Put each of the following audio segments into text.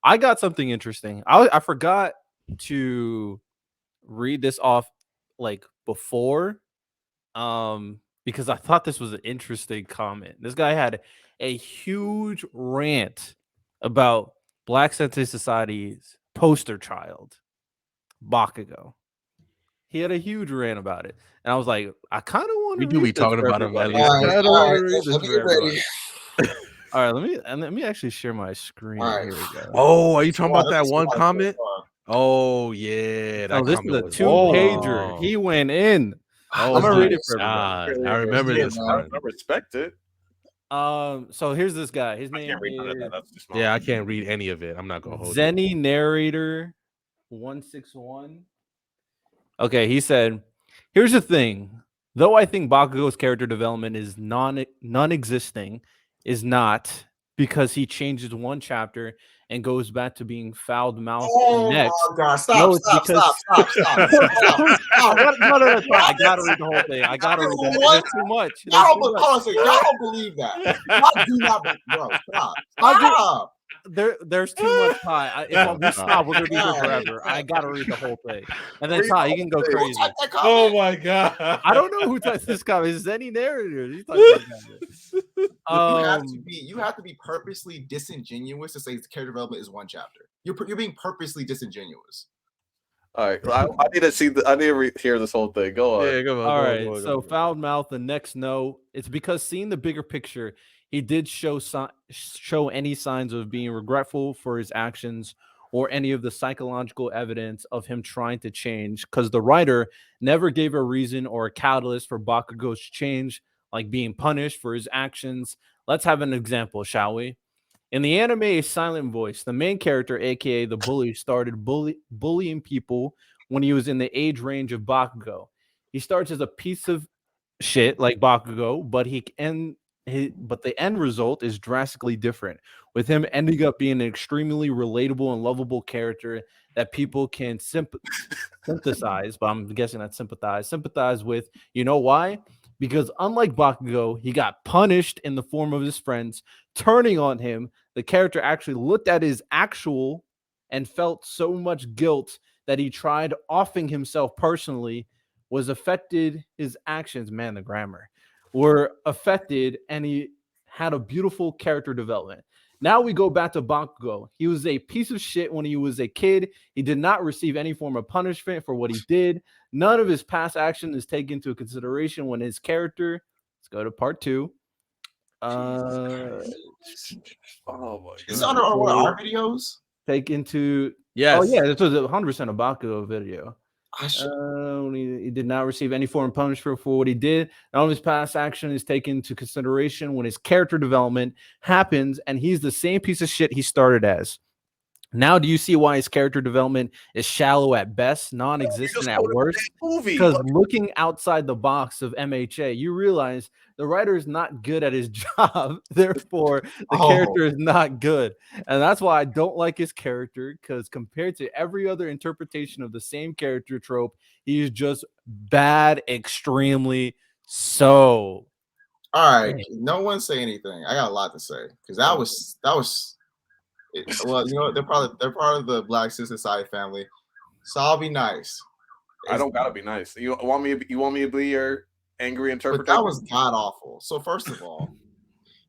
I got something interesting. I forgot to read this off like before, because I thought this was an interesting comment. This guy had a huge rant about Black Sensei Society's poster child, Bakugo. He had a huge rant about it, and I was like, I kind of want We to do read be this talking for about him at everybody. least. I kind of want to read Let this me for get ready. everybody. All right, let me actually share my screen. All right. Here we go. Oh, are you talking about that That's one fine. comment? Oh yeah, So that this is comment a was 2-pager. long. He went in. Oh I'm gonna read my it for everybody. god, I remember Yeah, this man. one. I respect it. So here's this guy. His I name can't read none of that. is That's too small. Yeah, I can't read any of it. I'm not gonna hold you. Zenny Narrator 161. Okay, he said, "Here's the thing. Though I think Bakugo's character development is non-existing, is not because he changes one chapter and goes back to being foul-mouthed Oh next. my god! No, Stop! it's Stop! because Stop! Stop! Stop! Stop! no. I gotta read the whole thing. I gotta read that. What? There's too much. Y'all There's too don't, much. hold on a second. Y'all don't believe that. Y'all do not, bro. Stop! Stop! There's too much, Ty. If we stop, we're gonna be here God. forever. I gotta read the whole thing, and then Ty, you can go crazy. Type that Oh comment? my god! I don't know who types this comment. Is any narrator? He typed this comment. You have to be purposely disingenuous to say character development is one chapter. You're being purposely disingenuous. All right, I need to see. I need to hear this whole thing. Go on. Yeah, come on. All go on, right. go on, So go on. foul mouth. The next no. It's because seeing the bigger picture, he did show any signs of being regretful for his actions or any of the psychological evidence of him trying to change. Because the writer never gave a reason or a catalyst for Bakugo's change, like being punished for his actions. Let's have an example, shall we? In the anime A Silent Voice, the main character, aka the bully, started bullying people when he was in the age range of Bakugo. He starts as a piece of shit like Bakugo, but but the end result is drastically different, with him ending up being an extremely relatable and lovable character that people can synthesize, but I'm guessing that's sympathize with. You know why? Because unlike Bakugo, he got punished in the form of his friends turning on him. The character actually looked at his actual and felt so much guilt that he tried offing himself personally, was affected, his actions, man, the grammar, were affected, and he had a beautiful character development. Now we go back to Bakugo. He was a piece of shit when he was a kid. He did not receive any form of punishment for what he did. None of his past action is taken into consideration when his character, let's go to part 2. Oh my Is god! on our videos? Take into Yes. Oh yeah, this was 100% a Bakugo video. I should. He did not receive any form of punishment for what he did. None of his past action is taken into consideration when his character development happens, and he's the same piece of shit he started as. Now, do you see why his character development is shallow at best, non-existent at worst? Movie. Because looking outside the box of MHA, you realize the writer is not good at his job. Therefore, the character is not good. And that's why I don't like his character, because compared to every other interpretation of the same character trope, he is just bad, extremely so. All right, no one say anything. I got a lot to say because that was. Well, you know, they're part of the Black Society family, so I'll be nice. I don't gotta be nice. You want me to be your angry interpreter? But that was god awful. So first of all,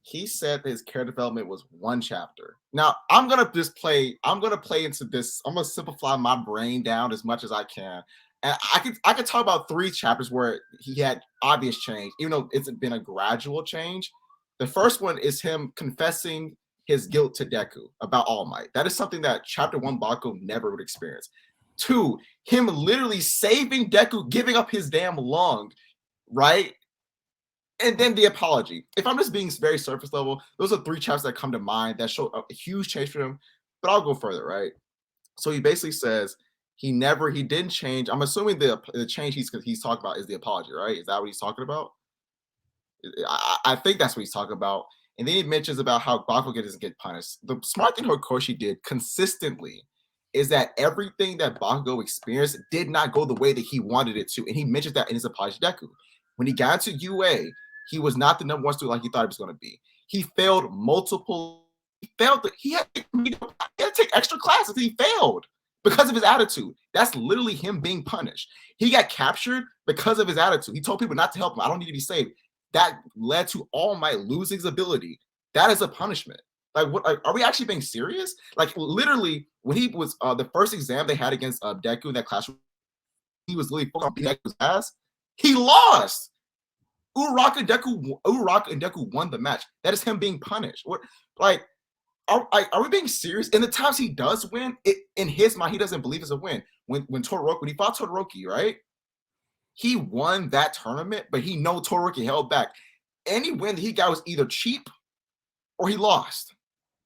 he said that his character development was one chapter. Now I'm gonna play into this. I'm gonna simplify my brain down as much as I can. And I could talk about 3 chapters where he had obvious change, even though it's been a gradual change. The first one is him confessing his guilt to Deku about All Might. That is something that chapter 1 Bakugo never would experience. 2, him literally saving Deku, giving up his damn lung, right? And then the apology. If I'm just being very surface level, those are 3 chapters that come to mind that show a huge change for him. But I'll go further, right? So he basically says he didn't change. I'm assuming the change he's talking about is the apology, right? Is that what he's talking about? I think that's what he's talking about. And then he mentions about how Bakugo doesn't get punished. The smart thing Horikoshi did consistently is that everything that Bakugo experienced did not go the way that he wanted it to. And he mentions that in his apology to Deku. When he got into UA, he was not the number 1 student like he thought he was going to be. He failed multiple failed. He had to take extra classes. He failed because of his attitude. That's literally him being punished. He got captured because of his attitude. He told people not to help him. I don't need to be saved. That led to All Might losing his ability. That is a punishment. Like, what? Like, are we actually being serious? Like, literally, when he was the first exam they had against Deku in that classroom, he was literally focused on beating Deku's ass. He lost. Uraraka and Deku won the match. That is him being punished. What? Like, are we being serious? In the times he does win, in his mind, he doesn't believe it's a win. When he fought Todoroki, right? He won that tournament, but he know Todoroki held back. Any win that he got was either cheap or he lost.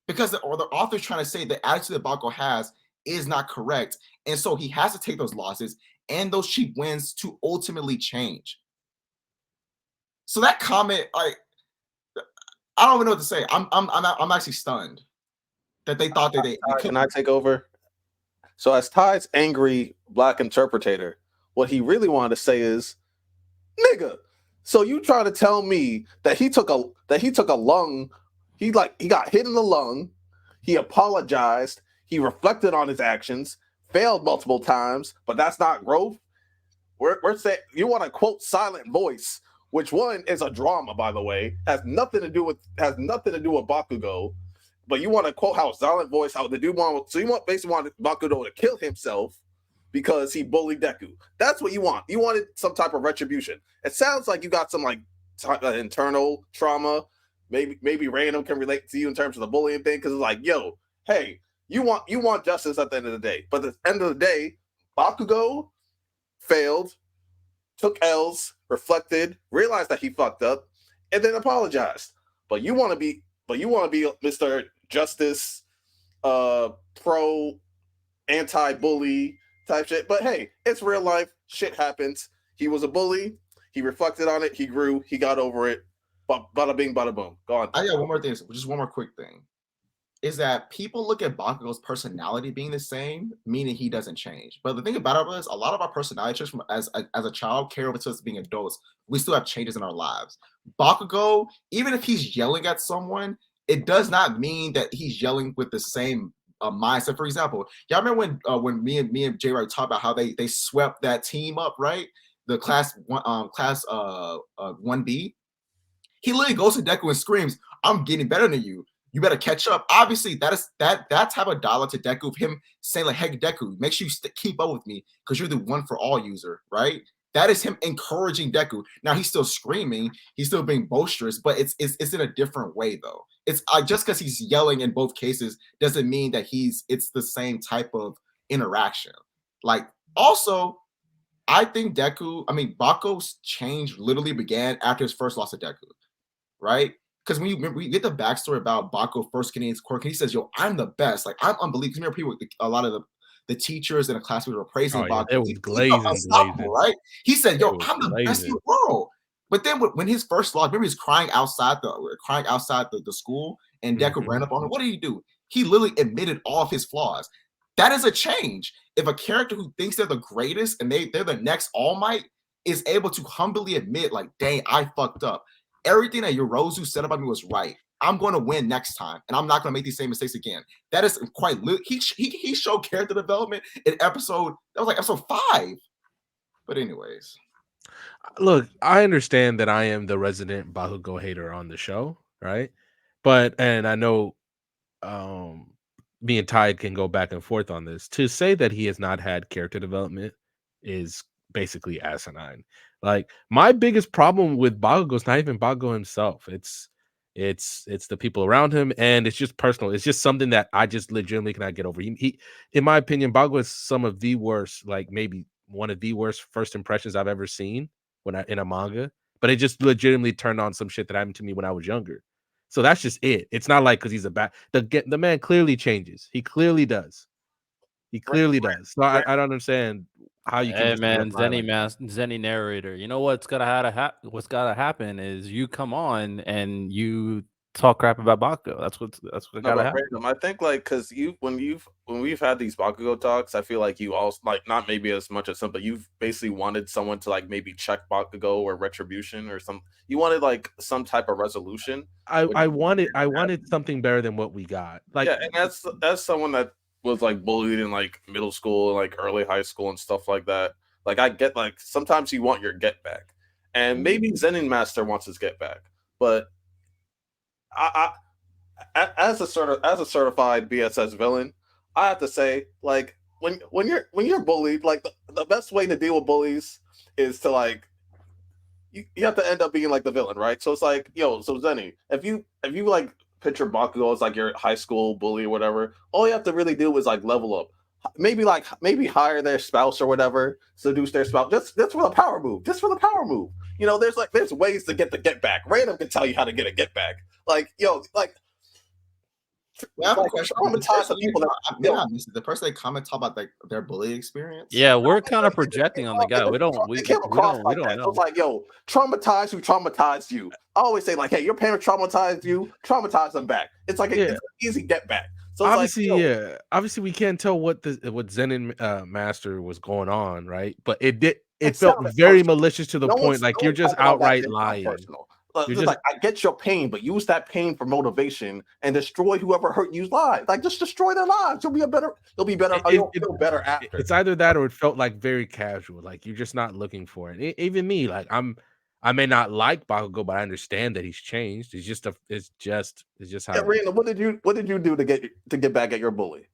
Because the author's trying to say the attitude that Bakugo has is not correct. And so he has to take those losses and those cheap wins to ultimately change. So that comment, I don't even know what to say. I'm actually stunned that they thought that they Can I take over? So as Ty's angry black interpreter, what he really wanted to say is, nigga, so you trying to tell me that he took a lung, he got hit in the lung, he apologized, he reflected on his actions, failed multiple times, but that's not growth? We're saying you want to quote Silent Voice, which one is a drama, by the way, has nothing to do with Bakugo. But you want to quote how Silent Voice, how the dude basically wanted Bakugo to kill himself because he bullied Deku. That's what you want. You wanted some type of retribution. It sounds like you got some internal trauma. Maybe Random can relate to you in terms of the bullying thing, because it's like, yo, hey, you want justice at the end of the day. But at the end of the day, Bakugo failed, took L's, reflected, realized that he fucked up, and then apologized. But you want to be Mr. Justice, pro, anti-bully type shit. But hey, it's real life. Shit happens. He was a bully. He reflected on it. He grew. He got over it. Bada bing, bada boom. Go on. I got one more thing. Just one more quick thing. Is that people look at Bakugo's personality being the same, meaning he doesn't change. But the thing about it is, a lot of our personality traits from as a child carry over to us being adults. We still have changes in our lives. Bakugo, even if he's yelling at someone, it does not mean that he's yelling with the same mindset. For example, y'all remember when me and Jay Wright talked about how they swept that team up, right? The class 1B. He literally goes to Deku and screams, "I'm getting better than you. You better catch up." Obviously, that's type of dialogue to Deku of him saying like, "Hey, Deku, make sure you keep up with me because you're the one for all user," right? That is him encouraging Deku. Now he's still screaming, he's still being boisterous, but it's in a different way though. It's just because he's yelling in both cases doesn't mean that it's the same type of interaction. Like, also, I think Bakugo's change literally began after his first loss to Deku, right? Because when we get the backstory about Bakugo first getting his quirk, and he says, "Yo, I'm the best. Like, I'm unbelievable." Remember, people, a lot of the teachers in the class were praising Bakugo. It was glazing, right? He said, "Yo, I'm the best in the world." But then when his first loss, remember, he's crying outside the school, and Deku ran up on him. What did he do? He literally admitted all of his flaws. That is a change. If a character who thinks they're the greatest and they're the next All Might is able to humbly admit, like, "Dang, I fucked up. Everything that Yorozu said about me was right. I'm going to win next time, and I'm not going to make these same mistakes again." That is quite. He showed character development in episode 5. But anyways, Look, I understand that I am the resident Bakugo hater on the show, right? And I know me and Tide can go back and forth on this. To say that he has not had character development is basically asinine. Like, my biggest problem with Bakugo is not even Bakugo himself. It's the people around him, and it's just personal. It's just something that I just legitimately cannot get over. He in my opinion, Bakugo is some of the worst, like maybe one of the worst first impressions I've ever seen in a manga. But it just legitimately turned on some shit that happened to me when I was younger. So that's just it. It's not like because he's a bad. The man clearly changes. He clearly does. He clearly does. So I don't understand how you can Hey just man, vilify like that. Zenny narrator. You know what's gotta happen is you come on and you talk crap about Bakugo. That's what No, gotta but happen. random. I think like because when we've had these Bakugo talks, I feel like you also like not maybe as much as some, but you've basically wanted someone to like maybe check Bakugo or retribution or some. You wanted like some type of resolution. Which, I wanted something better than what we got. Like, yeah, and that's someone that was like bullied in like middle school, like early high school, and stuff like that. Like I get like sometimes you want your get back, and maybe Zenin Master wants his get back, but as a certified B.S.S villain, I have to say, like when you're bullied, like the best way to deal with bullies is to like you have to end up being like the villain, right? So it's like, yo, so Zenny, if you like picture Bakugo as like your high school bully or whatever, all you have to really do is like level up. Maybe hire their spouse or whatever, seduce their spouse, just for the power move. Just for the power move. You know, there's ways to get the get back. Random can tell you how to get a get back. Like, yo, like I have a like question. traumatize the people that Maybe I missed it. The person they comment talk about like their bullying experience. Yeah, we're kind of projecting on the guy. We don't It came across like that. So know. it's like, yo, traumatize who traumatized you. I always say, like, hey, your parents traumatized you, traumatize them back. It's like it's an easy get back. So it's obviously, like, yeah, obviously we can't tell what Zenin Master was going on, right? But it felt sounded very personal. malicious to the No point one's like you're just talking about that outright shit, not lying. personal. You're Just just like, I get your pain, but use that pain for motivation and destroy whoever hurt you's lives. Like, just destroy their lives. You'll be better. You'll feel better after. it's either that or it felt like very casual, like you're just not looking for it. Even me, like I may not like Bakugo, but I understand that he's changed. It's just how Yeah, it is. Rena, what did you do to get back at your bully?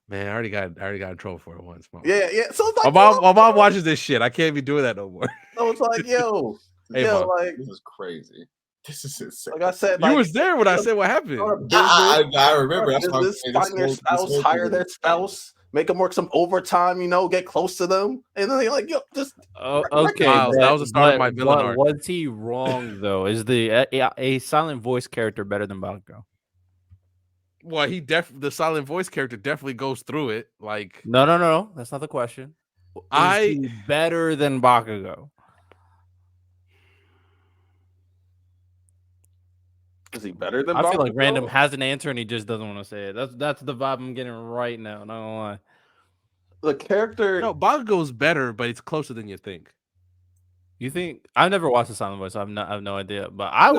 Man, I already got in trouble for it once. Yeah. So it's My like, my mom watches this shit. I can't be doing that no more. so it's like, yo, Hey, Mom. like This is crazy. This is insane. like I said, You like was there when I said what happened. I remember. That's why I'm business, saying find your spouse, hire their spouse, make them work some overtime, get close to them, and then they like, yo, just Okay, Miles, that was the start of my villain arc. was he wrong though? Is a silent voice character better than Bakugo? Well, the silent voice character definitely goes through it. Like No, that's not the question. Is he better than Bakugo? is he better than I feel like Bakugo? Random has an answer and he just doesn't want to say it. That's the vibe I'm getting right now. Not gonna lie. The character, no, Bakugo's better, but it's closer than you think. You think I've never watched the silent voice, so I have no idea. But I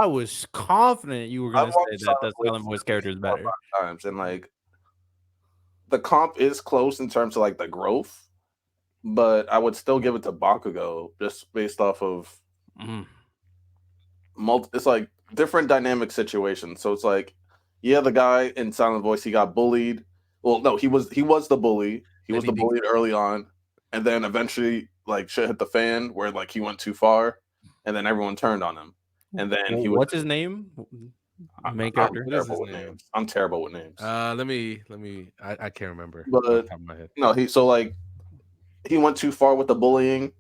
was confident you were gonna say that the silent voice character is better. times, and like the comp is close in terms of like the growth, but I would still give it to Bakugo just based off of it's like different dynamic situations. So it's like, yeah, the guy in silent voice, he got bullied. Well, no, he was the bully. He was the bully early on, and then eventually like shit hit the fan where like he went too far, and then everyone turned on him. And then he was, what's his name? Main character. I'm terrible with names. Let me. I can't remember. But off the top of my head. No, he went too far with the bullying.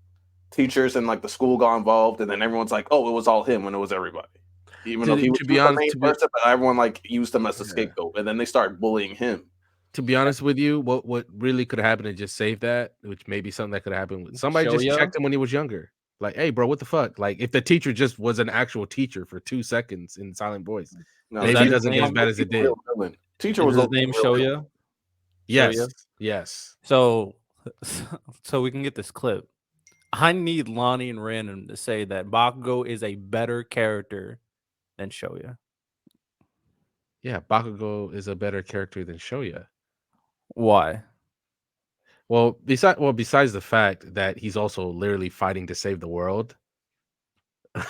Teachers and like the school got involved, and then everyone's like, "Oh, it was all him," when it was everybody. Even though he was the main person, but everyone like used him as a scapegoat, and then they started bullying him. To be honest with you, what really could have happened to just save that, which may be something that could have happened. Somebody just checked him when he was younger. Like, hey, bro, what the fuck? Like, if the teacher just was an actual teacher for 2 seconds in silent voice, maybe it doesn't get as bad as it did. Teacher was his name Shoya. Yes, Shoya? yes. So we can get this clip. I need Lonnie and Random to say that Bakugo is a better character than Shoya. Yeah, Bakugo is a better character than Shoya. Why? Well, besides the fact that he's also literally fighting to save the world,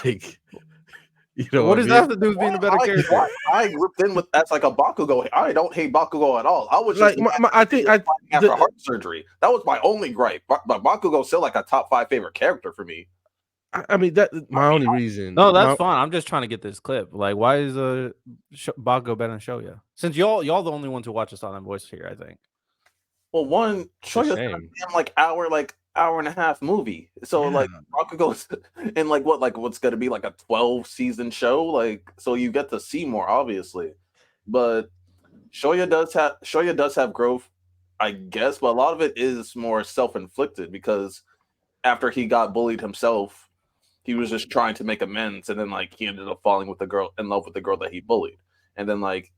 like, what does that have to do with being a better character? I ripped in with that's like a Bakugo. I don't hate Bakugo at all. I was just like, I think after heart surgery, that was my only gripe. But Bakugo's still like a top 5 favorite character for me. I mean, my only reason. No, that's fine. I'm just trying to get this clip. Like, why is Bakugo better than Shoya? Since y'all the only ones who watch the silent voice here, I think. Well, one Shoya's like hour and a half movie. So like Bakugo's in what's gonna be like a 12 season show. Like, so you get to see more, obviously. But Shoya does have growth, I guess, but a lot of it is more self-inflicted because after he got bullied himself, he was just trying to make amends, and then like he ended up falling with the girl in love with the girl that he bullied, and then like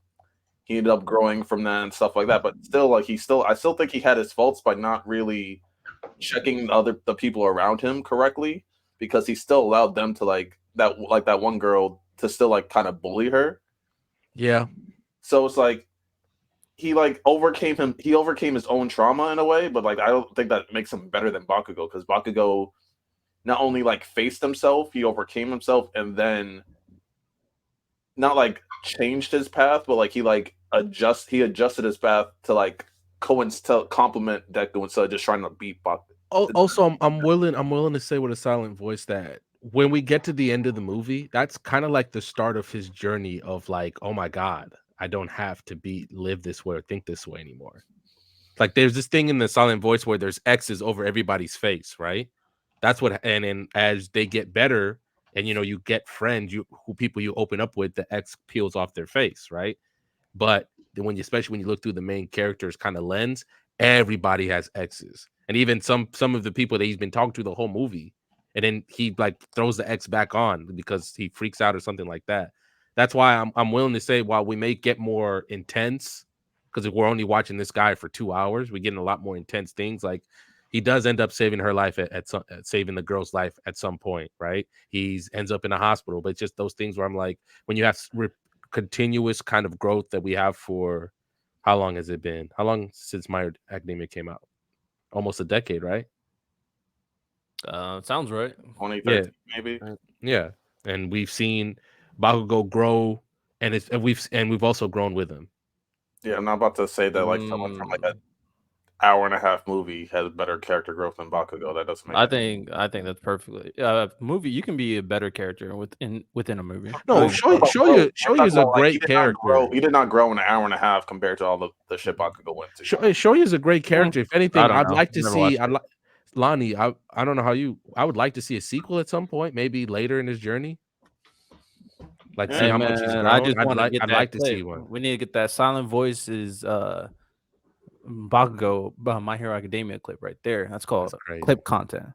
he ended up growing from that and stuff like that. But still, like I still think he had his faults by not really checking the people around him correctly, because he still allowed them to like that one girl to still like kind of bully her. Yeah. So it's like he overcame his own trauma in a way, but like I don't think that makes him better than Bakugo, because Bakugo not only like faced himself, he overcame himself, and then not like changed his path, but like he adjusted his path to like complement Deku instead of just trying to beat Bakugo. Also, I'm willing to say with a silent voice that when we get to the end of the movie, that's kind of like the start of his journey of like, oh my god, I don't have to live this way or think this way anymore. Like there's this thing in the silent voice where there's X's over everybody's face, right? That's what, and then as they get better, and you get friends, people you open up with, the X peels off their face, right? But then especially when you look through the main character's kind of lens, everybody has X's, and even some of the people that he's been talking to the whole movie, and then he like throws the X back on because he freaks out or something like that. That's why I'm willing to say, while we may get more intense, because we're only watching this guy for 2 hours, we're getting a lot more intense things. Like he does end up saving her life at saving the girl's life at some point, right? He's ends up in a hospital, but it's just those things where I'm like, when you have continuous kind of growth that we have for how long has it been? How long since My Hero Academia came out? Almost a decade, right? Sounds right. 2013, maybe. Yeah, and we've seen Bakugo grow, and we've also grown with him. Yeah, I'm not about to say that like someone from like an hour and a half movie has better character growth than Bakugo. That doesn't make sense. I think that's perfectly movie. You can be a better character within a movie. No, Shoyu is a great character. He did not grow in an hour and a half compared to all the shit Bakugo went to. Shoyu is a great character. If anything, I'd like to see. Lonnie, I don't know how you. I would like to see a sequel at some point, maybe later in his journey. Like see how much he's grown. I just want to get I'd like to see one. We need to get that silent voices Bakugo My Hero Academia clip right there. That's called clip content.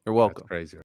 You're welcome. That's crazy.